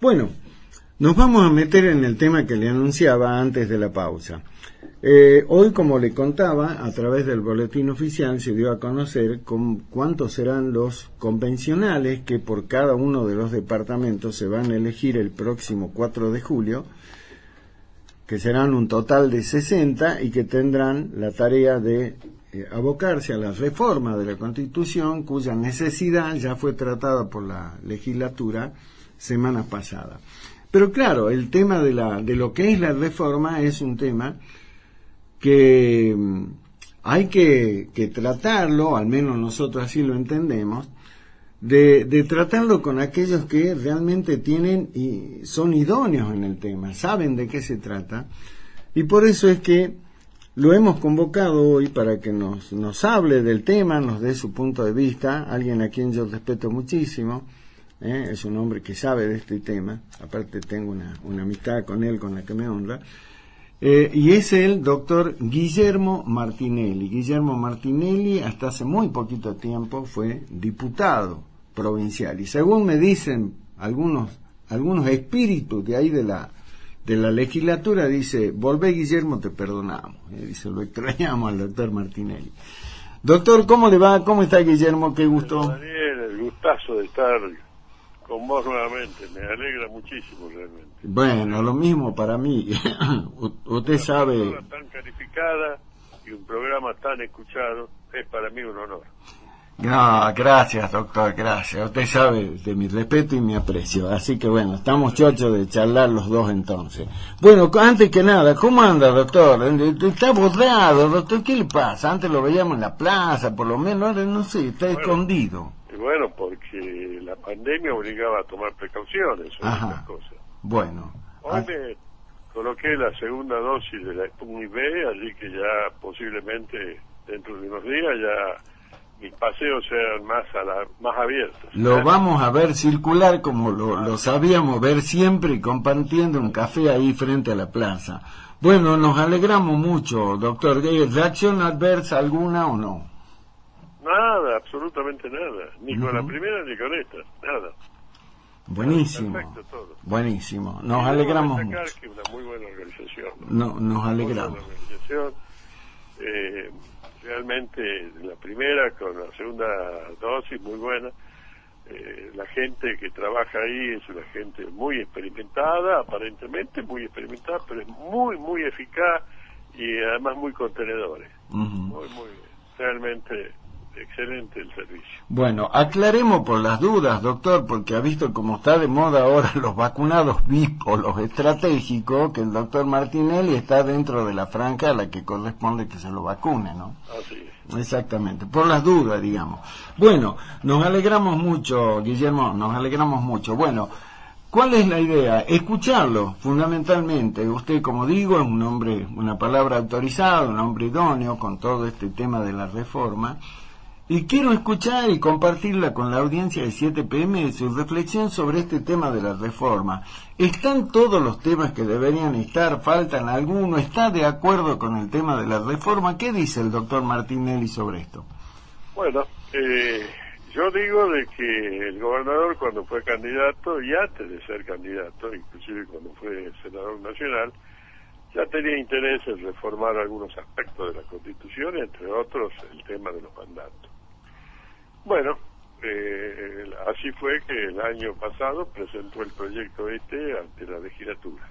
Bueno, nos vamos a meter en el tema que le anunciaba antes de la pausa. Hoy, como le contaba, a través del boletín oficial se dio a conocer cuántos serán los convencionales que por cada uno de los departamentos se van a elegir el próximo 4 de julio, que serán un total de 60 y que tendrán la tarea de abocarse a la reforma de la Constitución, cuya necesidad ya fue tratada por la legislatura semana pasada. Pero claro, el tema de lo que es la reforma es un tema que hay que tratarlo, al menos nosotros así lo entendemos, de tratarlo con aquellos que realmente tienen y son idóneos en el tema, saben de qué se trata, y por eso es que lo hemos convocado hoy para que nos hable del tema, nos dé su punto de vista, alguien a quien yo respeto muchísimo, es un hombre que sabe de este tema, aparte tengo una amistad con él con la que me honra, y es el doctor Guillermo Martinelli. Guillermo Martinelli hasta hace muy poquito tiempo fue diputado provincial, y según me dicen algunos espíritus de ahí de la legislatura, dice: volvé Guillermo, te perdonamos. Dice, lo extrañamos al doctor Martinelli. Doctor, ¿cómo le va? ¿Cómo está, Guillermo? Qué gusto. Daniel, el gustazo de estar con vos nuevamente, me alegra muchísimo realmente. Bueno, lo mismo para mí. Usted sabe. Una persona tan calificada y un programa tan escuchado es para mí un honor. No, gracias, doctor, gracias. Usted sabe de mi respeto y mi aprecio. Así que bueno, estamos chochos de charlar los dos entonces. Bueno, antes que nada, ¿cómo anda, doctor? Está borrado, doctor, ¿qué le pasa? Antes lo veíamos en la plaza, por lo menos, ahora no sé, está escondido. Y bueno, porque la pandemia obligaba a tomar precauciones sobre estas cosas. Bueno. Hoy me coloqué la segunda dosis de la Sputnik V, así que ya posiblemente dentro de unos días ya mis paseos sean más abiertos. Lo vamos a ver circular como lo sabíamos ver siempre, compartiendo un café ahí frente a la plaza. Bueno, nos alegramos mucho, doctor. ¿Reacción adversa alguna o no? Nada, absolutamente nada. Ni con la primera ni con esta, nada. Buenísimo. Perfecto todo. Buenísimo. Nos alegramos mucho. Que una muy buena organización. Nos alegramos. Muy buena organización. Realmente la primera con la segunda dosis muy buena. La gente que trabaja ahí es una gente muy experimentada, aparentemente muy experimentada, pero es muy eficaz y además muy contenedores. Muy realmente excelente el servicio. Bueno, aclaremos por las dudas, doctor, porque ha visto cómo está de moda ahora los vacunados VIP o los estratégicos, que el doctor Martinelli está dentro de la franja a la que corresponde que se lo vacune, ¿no? Así es. Exactamente, por las dudas, digamos. Bueno, nos alegramos mucho, Guillermo, nos alegramos mucho. Bueno, ¿cuál es la idea? Escucharlo, fundamentalmente. Usted, como digo, es un hombre, una palabra autorizada, un hombre idóneo con todo este tema de la reforma. Y quiero escuchar y compartirla con la audiencia de 7 PM su reflexión sobre este tema de la reforma. ¿Están todos los temas que deberían estar? ¿Faltan alguno? ¿Está de acuerdo con el tema de la reforma? ¿Qué dice el doctor Martinelli sobre esto? Bueno, yo digo de que el gobernador cuando fue candidato y antes de ser candidato, inclusive cuando fue senador nacional, ya tenía interés en reformar algunos aspectos de la Constitución, entre otros el tema de los mandatos. Bueno, así fue que el año pasado presentó el proyecto ante la legislatura.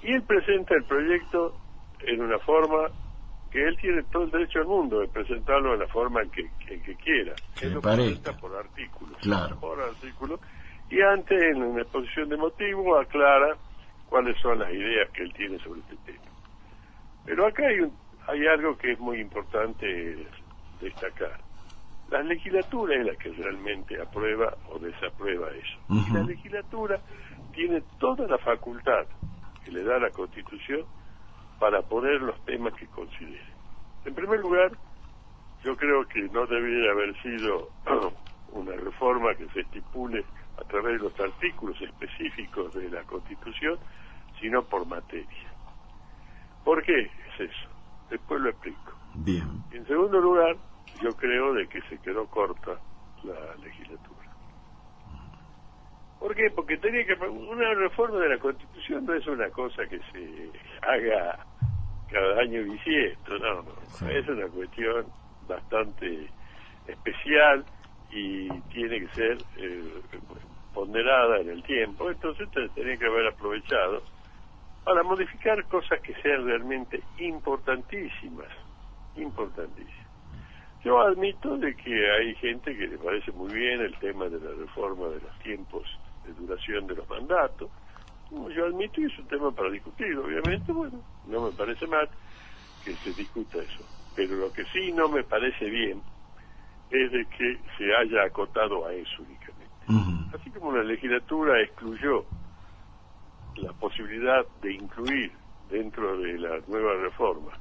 Y él presenta el proyecto en una forma que él tiene todo el derecho del mundo de presentarlo en la forma en que quiera. Él lo presenta por artículos. Claro. Por artículos. Y antes, en una exposición de motivos, aclara cuáles son las ideas que él tiene sobre este tema. Pero acá hay algo que es muy importante destacar. La legislatura es la que realmente aprueba o desaprueba eso. Y la legislatura tiene toda la facultad que le da la Constitución para poner los temas que considere. En primer lugar, yo creo que no debería haber sido una reforma que se estipule a través de los artículos específicos de la Constitución, sino por materia. ¿Por qué es eso? Después lo explico. Bien. En segundo lugar, yo creo de que se quedó corta la legislatura. ¿Por qué? Porque tenía que una reforma de la Constitución no es una cosa que se haga cada año bisiesto, no. Sí. Es una cuestión bastante especial y tiene que ser ponderada en el tiempo. Entonces tenía que haber aprovechado para modificar cosas que sean realmente importantísimas. Yo admito de que hay gente que le parece muy bien el tema de la reforma de los tiempos de duración de los mandatos. Yo admito que es un tema para discutir, obviamente, bueno, no me parece mal que se discuta eso. Pero lo que sí no me parece bien es de que se haya acotado a eso únicamente. Así como la legislatura excluyó la posibilidad de incluir dentro de la nueva reforma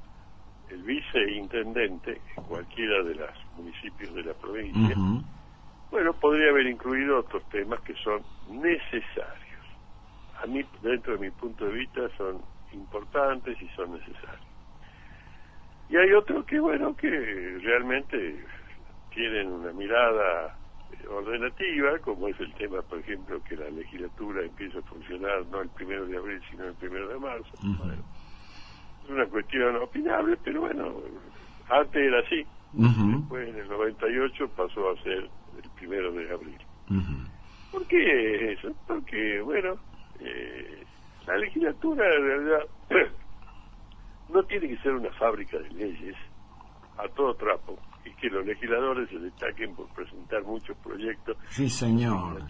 el viceintendente en cualquiera de los municipios de la provincia, bueno, podría haber incluido otros temas que son necesarios. A mí, dentro de mi punto de vista, son importantes y son necesarios. Y hay otros que, bueno, que realmente tienen una mirada ordenativa, como es el tema, por ejemplo, que la legislatura empieza a funcionar no el 1 de abril, sino el 1 de marzo. Bueno, es una cuestión opinable, pero bueno, antes era así. Después, en el 98, pasó a ser el 1 de abril. ¿Por qué eso? Porque, bueno, la legislatura, en realidad, no tiene que ser una fábrica de leyes a todo trapo y que los legisladores se destaquen por presentar muchos proyectos. Sí, señor.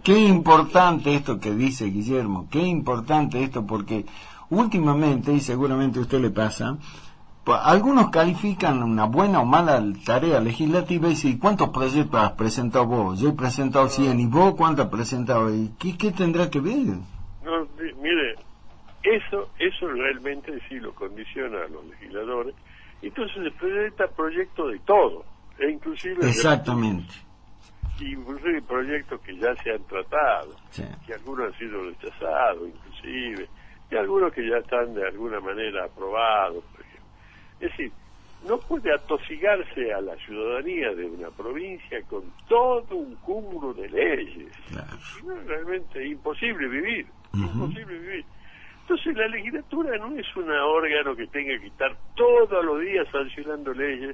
Qué importante esto que dice Guillermo, qué importante esto, porque últimamente, y seguramente a usted le pasa, algunos califican una buena o mala tarea legislativa y dicen, ¿cuántos proyectos has presentado vos? Yo he presentado 100, ¿y vos cuántos has presentado? ¿Y qué tendrá que ver? No, mire, eso realmente sí lo condiciona a los legisladores. Entonces se presenta proyectos de todo, e inclusive... Exactamente. Inclusive proyectos que ya se han tratado, sí, que algunos han sido rechazados inclusive, y algunos que ya están de alguna manera aprobados, por ejemplo. Es decir, no puede atosigarse a la ciudadanía de una provincia con todo un cúmulo de leyes. Claro. No, es realmente imposible vivir, imposible vivir. Entonces la legislatura no es un órgano que tenga que estar todos los días sancionando leyes,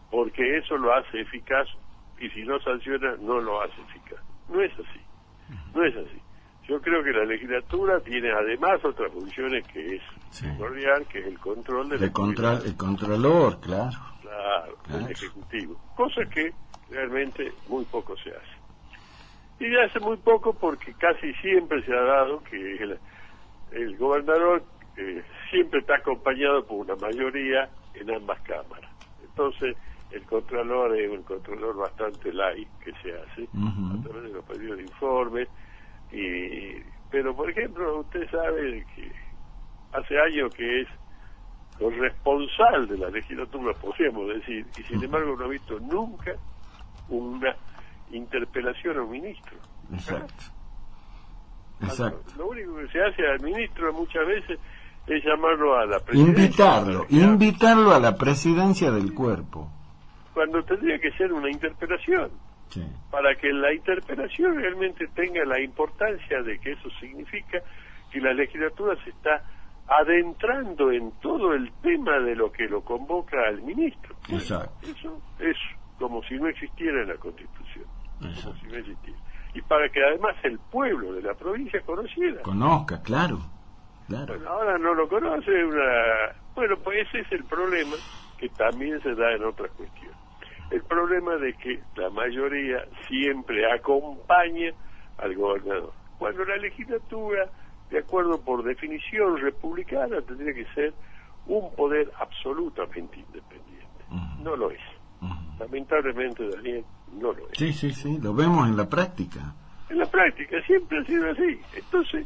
porque eso lo hace eficaz, y si no sanciona, no lo hace eficaz. No es así. Yo creo que la legislatura tiene además otras funciones que es primordial, que es el control de el controlor, claro, el ejecutivo, cosa que realmente muy poco se hace. Y se hace muy poco porque casi siempre se ha dado que el gobernador siempre está acompañado por una mayoría en ambas cámaras. Entonces, el controlador es un controlador bastante light que se hace a través de los pedidos de informes. Pero, por ejemplo, usted sabe que hace años que es corresponsal de la legislatura, podríamos decir, y sin embargo no ha visto nunca una interpelación a un ministro. Exacto. Lo único que se hace al ministro muchas veces es llamarlo a la presidencia. Invitarlo a la presidencia del cuerpo. Cuando tendría que ser una interpelación. Sí. Para que la interpelación realmente tenga la importancia de que eso significa que la legislatura se está adentrando en todo el tema de lo que lo convoca al ministro. Exacto. Eso es como si no existiera en la Constitución. Exacto. Como si no existiera. Y para que además el pueblo de la provincia conozca, claro. Bueno, ahora no lo conoce. Bueno, pues ese es el problema que también se da en otras cuestiones. El problema de que la mayoría siempre acompaña al gobernador. Cuando la legislatura, de acuerdo por definición republicana, tendría que ser un poder absolutamente independiente. No lo es. Lamentablemente, Daniel, no lo es. Sí, lo vemos en la práctica. En la práctica, siempre ha sido así. Entonces,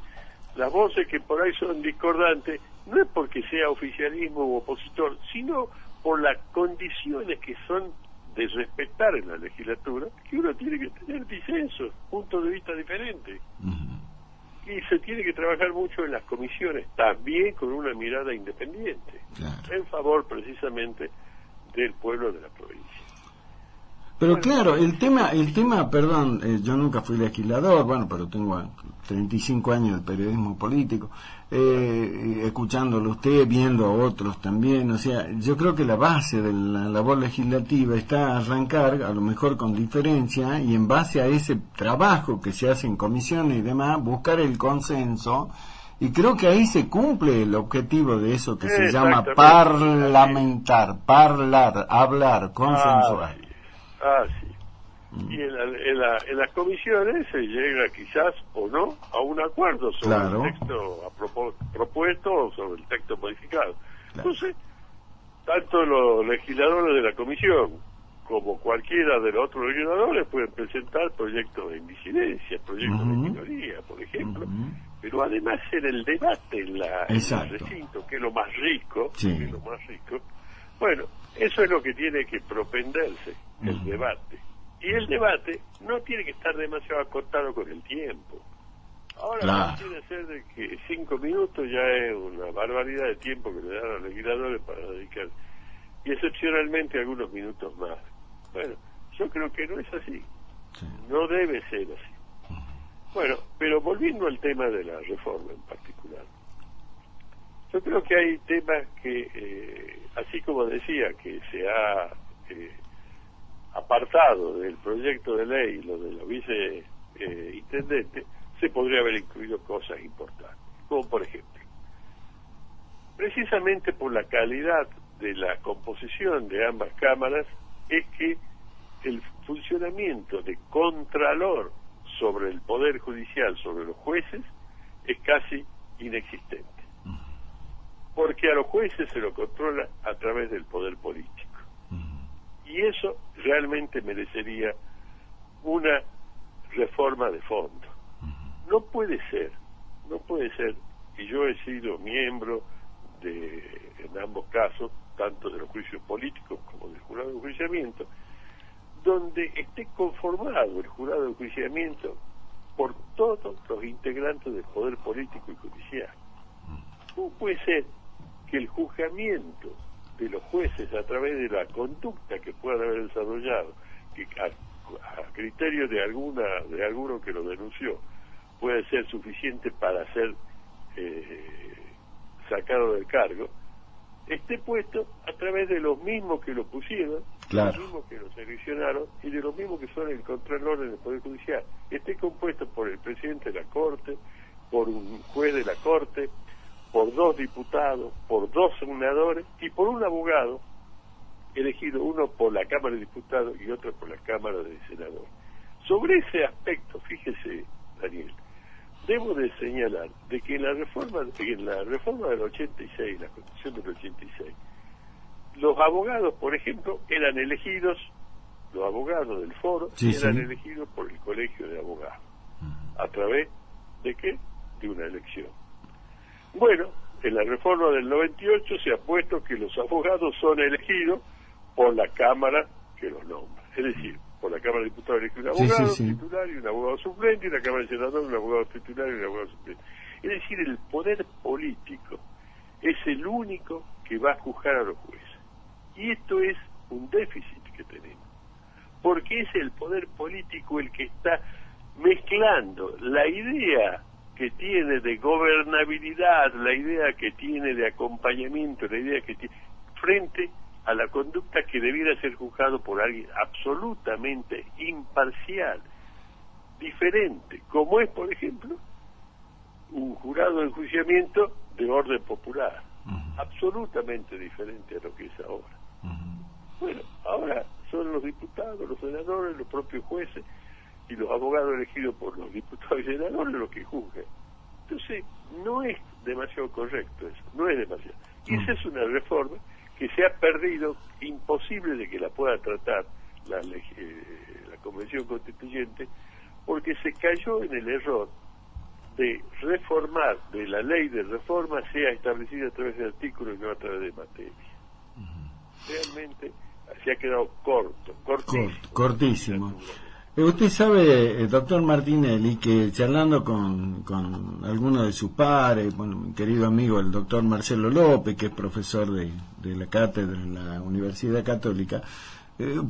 las voces que por ahí son discordantes, no es porque sea oficialismo u opositor, sino por las condiciones que son de respetar en la legislatura, que uno tiene que tener disensos, puntos de vista diferentes. Y se tiene que trabajar mucho en las comisiones, también con una mirada independiente, en favor precisamente del pueblo de la provincia. Pero Bueno, claro, el tema, perdón, yo nunca fui legislador, bueno, pero tengo 35 años de periodismo político, escuchándolo usted, viendo a otros también, o sea, yo creo que la base de la labor legislativa está arrancar, a lo mejor con diferencia, y en base a ese trabajo que se hace en comisiones y demás, buscar el consenso. Y creo que ahí se cumple el objetivo de eso que se llama parlamentar, hablar, consensuar. Sí. Y en las comisiones se llega quizás o no a un acuerdo sobre el texto propuesto o sobre el texto modificado. Claro. Entonces, tanto los legisladores de la comisión como cualquiera de los otros legisladores pueden presentar proyectos en disidencia, proyectos de minoría, por ejemplo, pero además en el debate en el recinto, que es lo más rico, bueno, eso es lo que tiene que propenderse, el debate. Y el debate no tiene que estar demasiado acotado con el tiempo. Ahora tiene que ser de que 5 minutos ya es una barbaridad de tiempo que le dan a los legisladores para dedicar, y excepcionalmente algunos minutos más. Bueno, yo creo que no es así. No debe ser así. Bueno, pero volviendo al tema de la reforma en particular, yo creo que hay temas que, así como decía, que se ha apartado del proyecto de ley, lo de los viceintendentes, se podría haber incluido cosas importantes, como por ejemplo, precisamente por la calidad de la composición de ambas cámaras, es que el funcionamiento de contralor sobre el Poder Judicial, sobre los jueces, es casi inexistente. Porque a los jueces se lo controla a través del poder político. Y eso realmente merecería una reforma de fondo. No puede ser, y yo he sido miembro en ambos casos, tanto de los juicios políticos como del jurado de enjuiciamiento, donde esté conformado el jurado de enjuiciamiento por todos los integrantes del poder político y judicial. ¿Cómo puede ser que el juzgamiento de los jueces a través de la conducta que puedan haber desarrollado, que a criterio de alguno que lo denunció, puede ser suficiente para ser sacado del cargo, esté puesto a través de los mismos que lo pusieron, de los mismos que lo seleccionaron y de los mismos que son el contralor en el Poder Judicial? Esté compuesto por el presidente de la Corte, por un juez de la Corte, por 2 diputados, por 2 senadores y por un abogado elegido, uno por la Cámara de Diputados y otro por la Cámara de Senadores. Sobre ese aspecto, fíjese, Daniel, debo de señalar de que en la reforma del 86, la Constitución del 86, los abogados, por ejemplo, eran elegidos, los abogados del foro eran elegidos por el Colegio de Abogados. ¿A través de qué? De una elección. Bueno, en la reforma del 98 se ha puesto que los abogados son elegidos por la Cámara que los nombra. Es decir, por la Cámara de Diputados elige un abogado titular y un abogado suplente, y la Cámara de Senadores un abogado titular y un abogado suplente. Es decir, el poder político es el único que va a juzgar a los jueces. Y esto es un déficit que tenemos, porque es el poder político el que está mezclando la idea que tiene de gobernabilidad, la idea que tiene de acompañamiento, la idea que tiene frente a la conducta que debiera ser juzgado por alguien absolutamente imparcial, diferente, como es, por ejemplo, un jurado de enjuiciamiento de orden popular, absolutamente diferente a lo que es ahora. Bueno, ahora son los diputados, los senadores, los propios jueces y los abogados elegidos por los diputados y senadores los que juzgan. Entonces, no es demasiado correcto eso, no es demasiado. Y esa es una reforma que se ha perdido, imposible de que la pueda tratar la Convención Constituyente, porque se cayó en el error de reformar, de la ley de reforma sea establecida a través de artículos y no a través de materia. Realmente se ha quedado cortísimo. Usted sabe, doctor Martinelli, que charlando con algunos de sus pares, bueno, mi querido amigo el doctor Marcelo López, que es profesor de la cátedra en la Universidad Católica,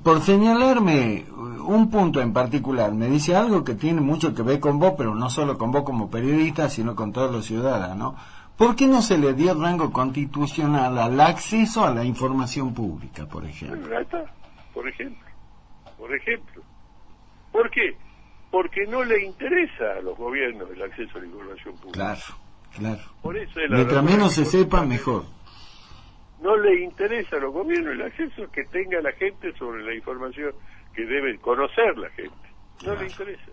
por señalarme un punto en particular, me dice algo que tiene mucho que ver con vos, pero no solo con vos como periodista, sino con todos los ciudadanos. ¿Por qué no se le dio rango constitucional al acceso a la información pública, por ejemplo? Bueno, ahí está, por ejemplo. ¿Por qué? Porque no le interesa a los gobiernos el acceso a la información pública. Claro. Por eso Mientras menos se sepa, mejor. No le interesa a los gobiernos el acceso que tenga la gente sobre la información que debe conocer la gente. No le interesa.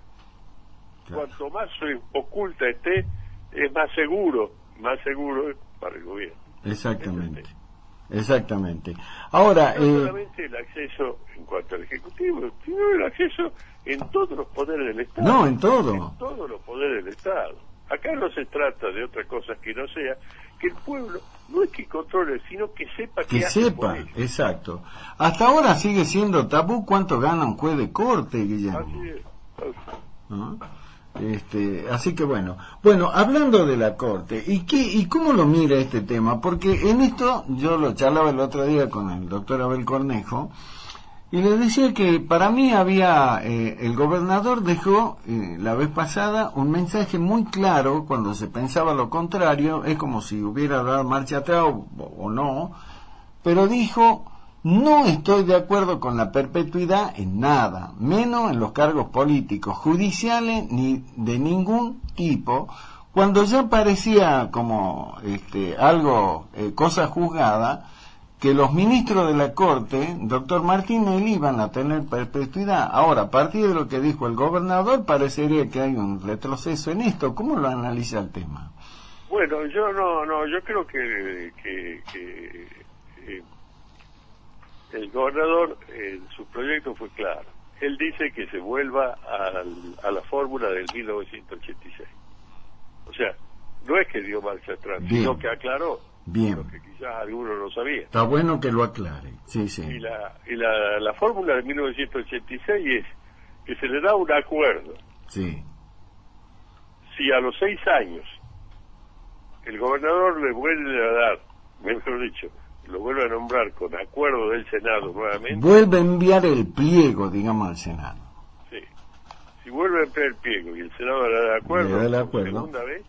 Cuanto más oculta esté, es más seguro para el gobierno. Exactamente. Ahora, no solamente el acceso en cuanto al Ejecutivo, sino el acceso en todos los poderes del Estado. No, en todo. En todos los poderes del Estado. Acá no se trata de otra cosa que no sea que el pueblo no es que controle, sino que sepa que sepa, exacto. Hasta ahora sigue siendo tabú cuánto gana un juez de corte, Guillermo. Así es. ¿No? Así que bueno, hablando de la corte, ¿y cómo lo mira este tema? Porque en esto yo lo charlaba el otro día con el doctor Abel Cornejo y le decía que para mí había el gobernador dejó la vez pasada un mensaje muy claro cuando se pensaba lo contrario, es como si hubiera dado marcha atrás o no, pero dijo: no estoy de acuerdo con la perpetuidad en nada, menos en los cargos políticos, judiciales ni de ningún tipo, cuando ya parecía como algo, cosa juzgada, que los ministros de la Corte, doctor Martinelli, iban a tener perpetuidad. Ahora, a partir de lo que dijo el gobernador, parecería que hay un retroceso en esto. ¿Cómo lo analiza el tema? Bueno, yo yo creo que el gobernador, su proyecto fue claro. Él dice que se vuelva a la fórmula del 1986. O sea, no es que dio marcha atrás, sino que aclaró lo que quizás algunos no sabían. Está bueno que lo aclare, sí. Y la fórmula de 1986 es que se le da un acuerdo. Sí. Si a los 6 años el gobernador le vuelve a dar, mejor dicho, lo vuelve a nombrar con acuerdo del Senado nuevamente. Vuelve a enviar el pliego, digamos, al Senado. Sí. Si vuelve a enviar el pliego y el Senado le da de acuerdo, por segunda vez,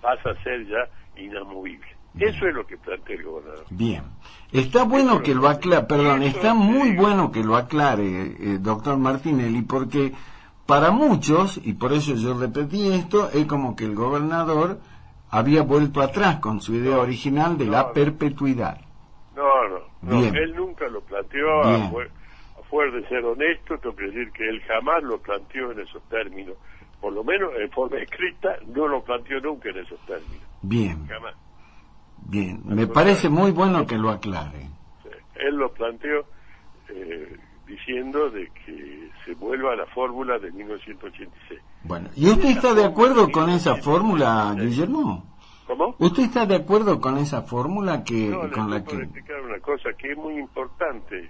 pasa a ser ya inamovible. Bien. Eso es lo que plantea el gobernador. Bien. Está bueno que lo aclare, está muy bueno que lo aclare, doctor Martinelli, porque para muchos, y por eso yo repetí esto, es como que el gobernador había vuelto atrás con su idea original de la perpetuidad. No, él nunca lo planteó, a fuer de ser honesto, tengo que decir que él jamás lo planteó en esos términos, por lo menos en forma escrita, no lo planteó nunca en esos términos. Bien. Jamás. Bien, me parece muy bueno que lo aclare. Sí, él lo planteó diciendo de que se vuelva a la fórmula de 1986. Bueno, ¿y usted está de acuerdo con esa fórmula, Guillermo? ¿Cómo? ¿Usted está de acuerdo con esa fórmula con la que explicar una cosa que es muy importante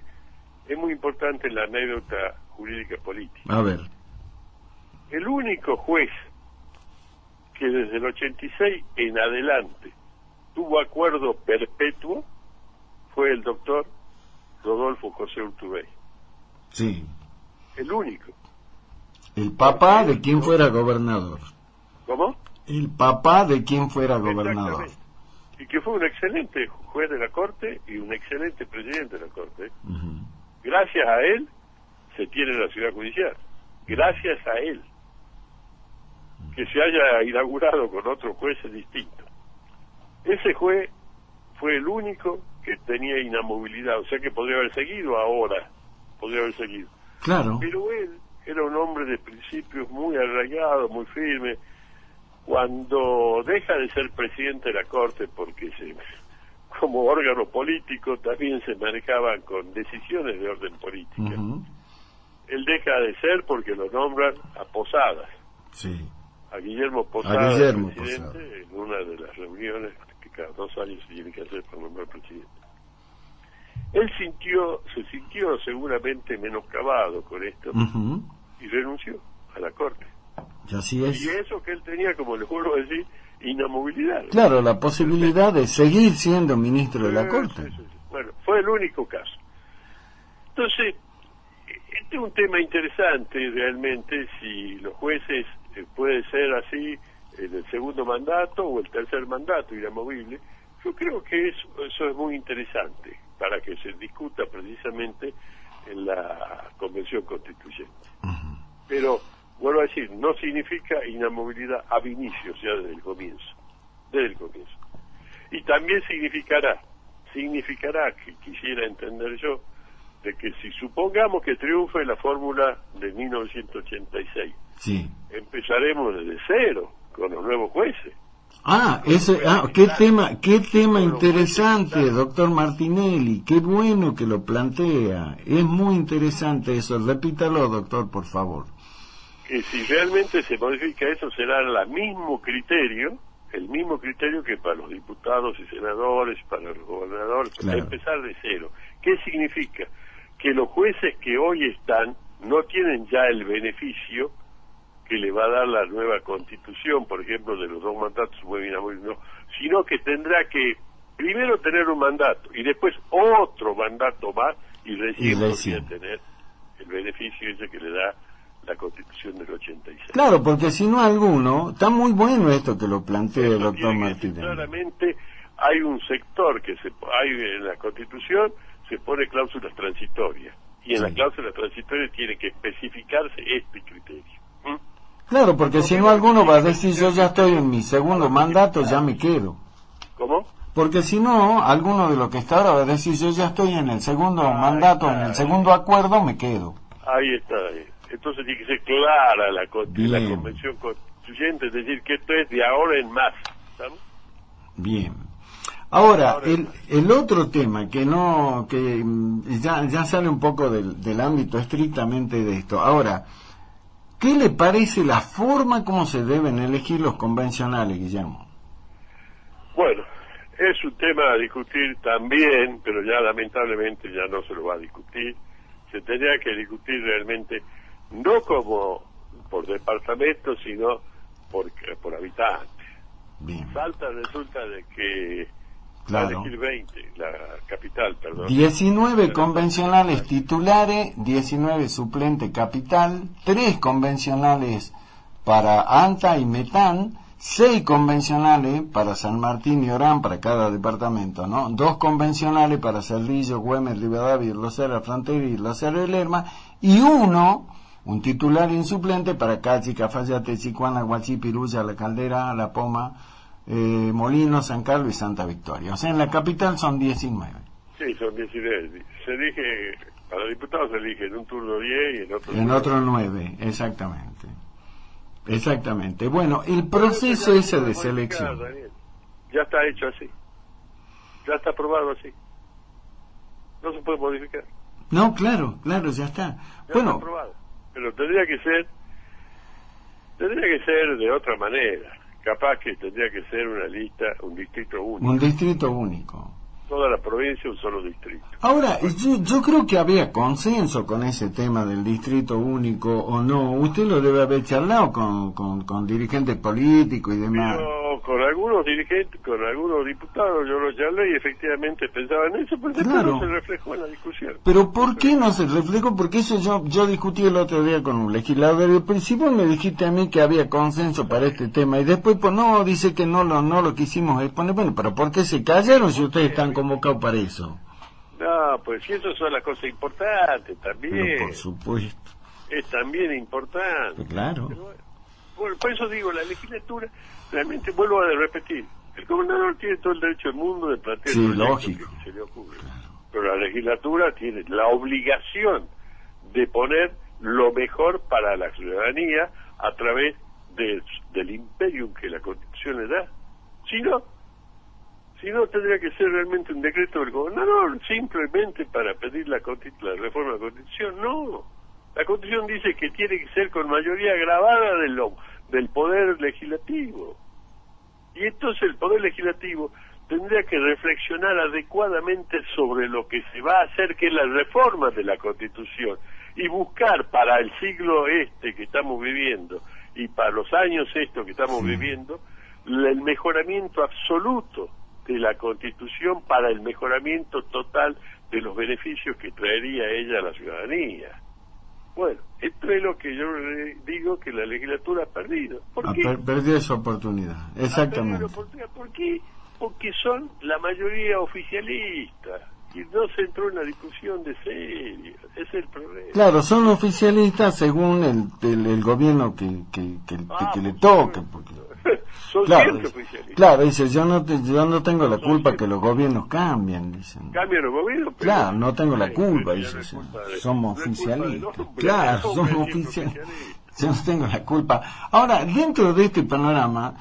la anécdota jurídica política. A ver. El único juez que desde el 86 en adelante tuvo acuerdo perpetuo fue el doctor Rodolfo José Urtubey. Sí. El único. El papá de quien fuera gobernador. ¿Cómo? El papá de quien fuera gobernador. Y que fue un excelente juez de la Corte y un excelente presidente de la Corte. Uh-huh. Gracias a él se tiene la ciudad judicial. Gracias a él. Que se haya inaugurado con otro juez es distinto. Ese juez fue el único que tenía inamovilidad, o sea que podría haber seguido ahora, Claro. Pero él era un hombre de principios muy arraigado, muy firme. Cuando deja de ser presidente de la Corte, porque como órgano político también se manejaban con decisiones de orden política, uh-huh. Él deja de ser porque lo nombran a Posadas. Sí. A Guillermo Posadas, presidente, Posada. En una de las reuniones que cada 2 años se tiene que hacer para nombrar presidente. Él se sintió seguramente menoscabado con esto, uh-huh. y renunció a la Corte. Y así es. Y eso que él tenía, como le vuelvo a decir, inamovilidad. Claro, la posibilidad de seguir siendo ministro de la Corte. Sí. Bueno, fue el único caso. Entonces, Este es un tema interesante realmente, si los jueces puede ser así en el segundo mandato o el tercer mandato inamovible. Yo creo que eso es muy interesante para que se discuta precisamente en la Convención Constituyente. Pero, vuelvo a decir, no significa inamovilidad ab inicio, o sea, desde el comienzo. Y también significará, que quisiera entender yo, de que si supongamos que triunfe la fórmula de 1986, sí, empezaremos desde cero con los nuevos jueces. Qué tema interesante, doctor Martinelli, qué bueno que lo plantea, es muy interesante eso, repítalo, doctor, por favor. Que si realmente se modifica eso, será el mismo criterio que para los diputados y senadores, para los gobernadores, claro. Empezar de cero. ¿Qué significa? Que los jueces que hoy están no tienen ya el beneficio que le va a dar la nueva Constitución, por ejemplo, de los 2 mandatos muy inamovibles, no, sino que tendrá que primero tener un mandato y después otro mandato más y recién podría tener el beneficio ese que le da la Constitución del 86. Claro, porque si no alguno, está muy bueno esto que lo plantea el doctor Martínez. Claramente hay un sector hay en la Constitución se pone cláusulas transitorias y en la cláusula transitoria tiene que especificarse este criterio. Claro, porque si no alguno va a decir yo ya estoy en mi segundo mandato, ya me quedo. ¿Cómo? Porque si no, alguno de los que está ahora va a decir yo ya estoy en el segundo mandato, en el segundo acuerdo, me quedo. Ahí está. Entonces tiene que ser clara la Convención Constituyente, es decir, que esto es de ahora en más. ¿Estamos? Bien. Ahora, el otro tema que ya sale un poco del ámbito estrictamente de esto. Ahora, ¿qué le parece la forma como se deben elegir los convencionales, Guillermo? Bueno, es un tema a discutir también, pero ya lamentablemente ya no se lo va a discutir. Se tendría que discutir realmente no como por departamento, sino por habitante. Bien. Resulta de que claro. va a elegir 20, la capital, perdón. 19 convencionales titulares, 19 suplente capital, 3 convencionales para Anta y Metán, 6 convencionales para San Martín y Orán, para cada departamento, ¿no? 2 convencionales para Cerrillo, Güemes, Rivadavia, Rosera, Frontera y Rosero de Lerma, y un titular y un suplente para Cachi, Cafayate, Chicuana, Guachí, Pirulla, La Caldera, La Poma, Molino, San Carlos y Santa Victoria. O sea, en la capital son 19. Sí, son 19. Se elige, para diputados se elige en un turno 10 y en otro 9, exactamente. Exactamente. Bueno, el proceso ese de selección. Ya está hecho así. Ya está aprobado así. No se puede modificar. No, claro, ya está. Ya está aprobado. Pero tendría que ser de otra manera. Capaz que tendría que ser una lista, un distrito único. Un distrito único. Toda la provincia, un solo distrito. Ahora, yo creo que había consenso con ese tema del distrito único, ¿o no? Usted lo debe haber charlado con dirigentes políticos y demás. Pero con algunos dirigentes, con algunos diputados, yo lo charlé y efectivamente pensaba en eso, pero después claro. no se reflejó en la discusión. Pero ¿por qué no se reflejó? Porque eso yo discutí el otro día con un legislador, y al principio me dijiste a mí que había consenso para este tema, y después, pues no, dice que no lo quisimos exponer. Bueno, pero ¿por qué se callaron si ustedes están convocados para eso? No, pues si eso son las cosas importantes también. Pero por supuesto. Es también importante. Pues claro. Pero bueno, por eso digo, la legislatura, realmente vuelvo a repetir, el gobernador tiene todo el derecho del mundo de plantear sí, el lógico. que se le ocurre. Claro. Pero la legislatura tiene la obligación de poner lo mejor para la ciudadanía a través del imperium que la Constitución le da. Si no, tendría que ser realmente un decreto del gobernador, simplemente para pedir la reforma de la Constitución. No, la Constitución dice que tiene que ser con mayoría agravada del Poder Legislativo. Y entonces el Poder Legislativo tendría que reflexionar adecuadamente sobre lo que se va a hacer, que es la reforma de la Constitución, y buscar para el siglo que estamos viviendo, y para los años que estamos viviendo, el mejoramiento absoluto de la Constitución para el mejoramiento total de los beneficios que traería ella a la ciudadanía. Bueno, esto es lo que yo digo que la legislatura ha perdido. ¿Por qué? Perdió esa oportunidad, exactamente. Ha perdido la oportunidad. ¿Por qué? Porque son la mayoría oficialistas y no se entró en la discusión de serio. Ese es el problema. Claro, son oficialistas según el gobierno que le toque. Porque, son claro, siempre oficialistas. Claro, dice, yo no tengo la culpa que los gobiernos cambien, dicen. Cambian los gobiernos, pero... Claro, no tengo la culpa, dice. Somos no oficialistas. hombre, Claro, somos oficialistas. Yo no tengo la culpa. Ahora, dentro de este panorama,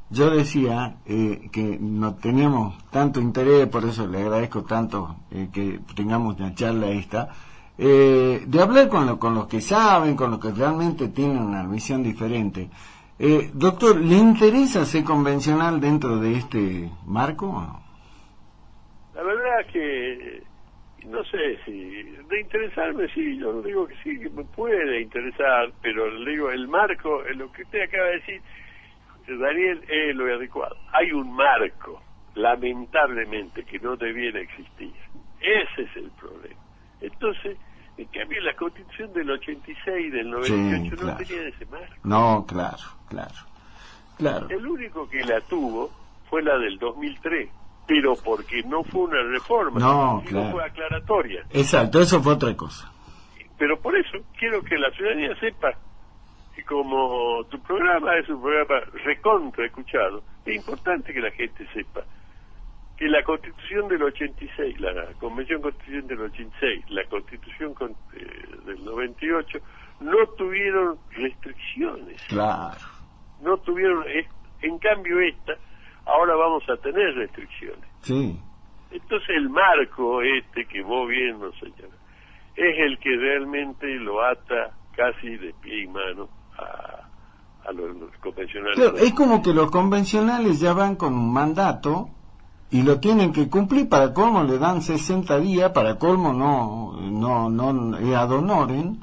yo decía que no teníamos tanto interés, por eso le agradezco tanto que tengamos una charla esta, de hablar con los que saben, con los que realmente tienen una visión diferente. Doctor, ¿le interesa ser convencional dentro de este marco o no? La verdad que no sé si de interesarme, sí, yo digo que sí, que me puede interesar, pero le digo, el marco, lo que usted acaba de decir, Daniel, es lo adecuado. Hay un marco, lamentablemente, que no debiera existir. Ese es el problema. Entonces, en cambio, la Constitución del 86 y del 98 sí, claro. No tenía ese marco. No, claro. El único que la tuvo fue la del 2003, pero porque no fue una reforma, no, sino claro. fue aclaratoria. Exacto, eso fue otra cosa. Pero por eso quiero que la ciudadanía sepa, y como tu programa es un programa recontra escuchado, es importante que la gente sepa que la Constitución del 86, la Convención Constitucional del 86, la Constitución del 98, no tuvieron restricciones. Claro. No tuvieron, en cambio ahora vamos a tener restricciones. Sí. Entonces el marco que vos bien nos señalás, es el que realmente lo ata casi de pie y mano a los convencionales. Claro, es como que los convencionales ya van con un mandato y lo tienen que cumplir. Para colmo le dan 60 días, para colmo no ad honorem.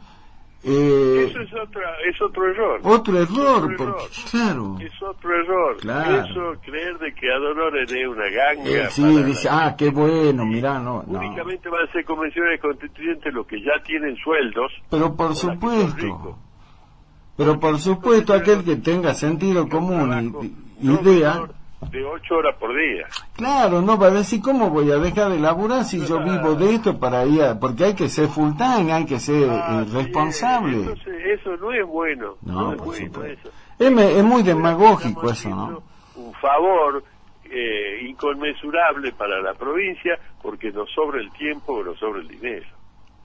Eso es otro error. Otro error, porque, claro. Es otro error. Claro. Eso, creer de que ad honorem es una ganga. Sí, dice, qué bueno, mirá, no. Únicamente van a ser convencionales constituyentes los que ya tienen sueldos. Pero por supuesto. Pero por supuesto, aquel que tenga sentido común y idea. De 8 horas por día. Claro, no va a decir, ¿cómo voy a dejar de laburar si yo vivo de esto para ir porque hay que ser full time, hay que ser responsable? Entonces, eso no es bueno. No, es por bueno supuesto. eso. Es muy demagógico eso, ¿no? Un favor inconmensurable para la provincia porque nos sobra el tiempo o nos sobra el dinero.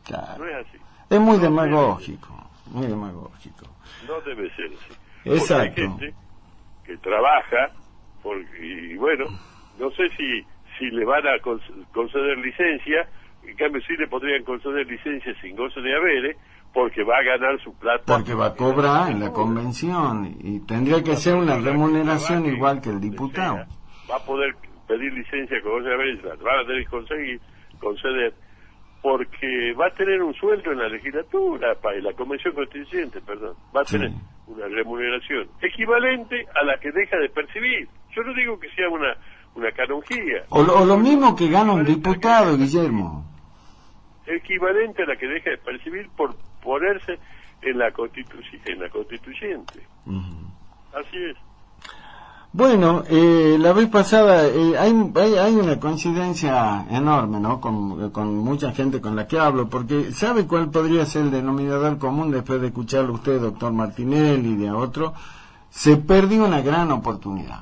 Claro. No es así. Es muy demagógico, muy demagógico. No debe ser así. Exacto. Porque hay gente que trabaja y bueno, no sé si le van a conceder licencia, en cambio sí le podrían conceder licencia sin goce de haberes, porque va a ganar su plata. Porque va a cobrar en la convención y tendría que ser una remuneración igual que el diputado. Va a poder pedir licencia con goce de haberes, la van a tener que conceder, porque va a tener un sueldo en la legislatura, en la convención constituyente, perdón, va a tener una remuneración equivalente a la que deja de percibir. Yo no digo que sea una canonjía. O lo mismo que gana un diputado, Guillermo. Equivalente a la que deja de percibir por ponerse en la constituyente. Así es. Bueno, la vez pasada hay una coincidencia enorme, ¿no? Con mucha gente con la que hablo, porque ¿sabe cuál podría ser el denominador común después de escucharlo usted, doctor Martinelli, y de otro? Se perdió una gran oportunidad.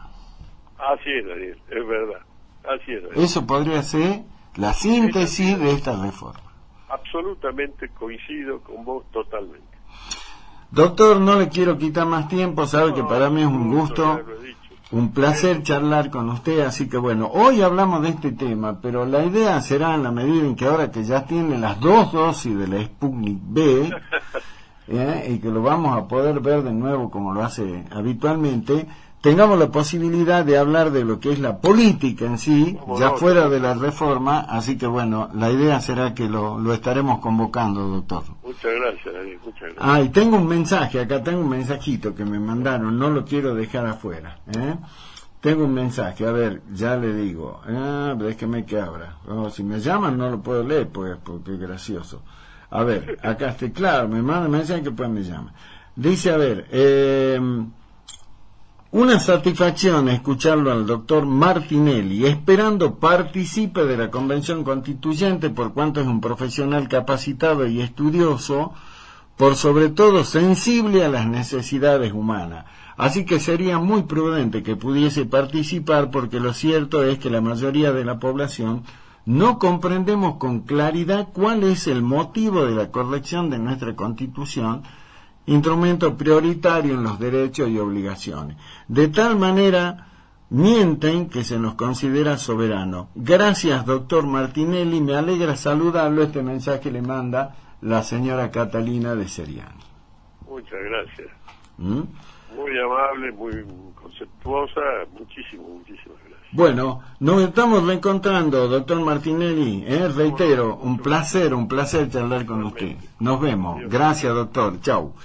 Así es, Daniel, es verdad. Así es, Daniel. Eso podría ser la síntesis de esta reforma. Absolutamente coincido con vos totalmente. Doctor, no le quiero quitar más tiempo, sabe que para mí es un gusto, un placer charlar con usted, así que bueno, hoy hablamos de este tema, pero la idea será en la medida en que ahora que ya tiene las 2 dosis de la Sputnik B, y que lo vamos a poder ver de nuevo como lo hace habitualmente, tengamos la posibilidad de hablar de lo que es la política en sí, ya fuera de la reforma, así que bueno, la idea será que lo estaremos convocando, doctor. Muchas gracias, Daniel, muchas gracias. Y tengo un mensaje, acá tengo un mensajito que me mandaron, no lo quiero dejar afuera, Tengo un mensaje, a ver, ya le digo, déjeme que abra. Si me llaman no lo puedo leer porque es gracioso. A ver, acá estoy, claro, me manda mensaje que después me llama. Dice, a ver, una satisfacción escucharlo al doctor Martinelli, esperando participe de la Convención Constituyente por cuanto es un profesional capacitado y estudioso, por sobre todo sensible a las necesidades humanas. Así que sería muy prudente que pudiese participar, porque lo cierto es que la mayoría de la población no comprendemos con claridad cuál es el motivo de la corrección de nuestra Constitución, instrumento prioritario en los derechos y obligaciones. De tal manera mienten que se nos considera soberano. Gracias, doctor Martinelli, me alegra saludarlo. Este mensaje le manda la señora Catalina de Seriani. Muchas gracias. Muy amable, muy conceptuosa, muchísimas gracias. Bueno, nos estamos reencontrando, doctor Martinelli, reitero, un placer charlar con usted. Nos vemos. Gracias, doctor. Chau.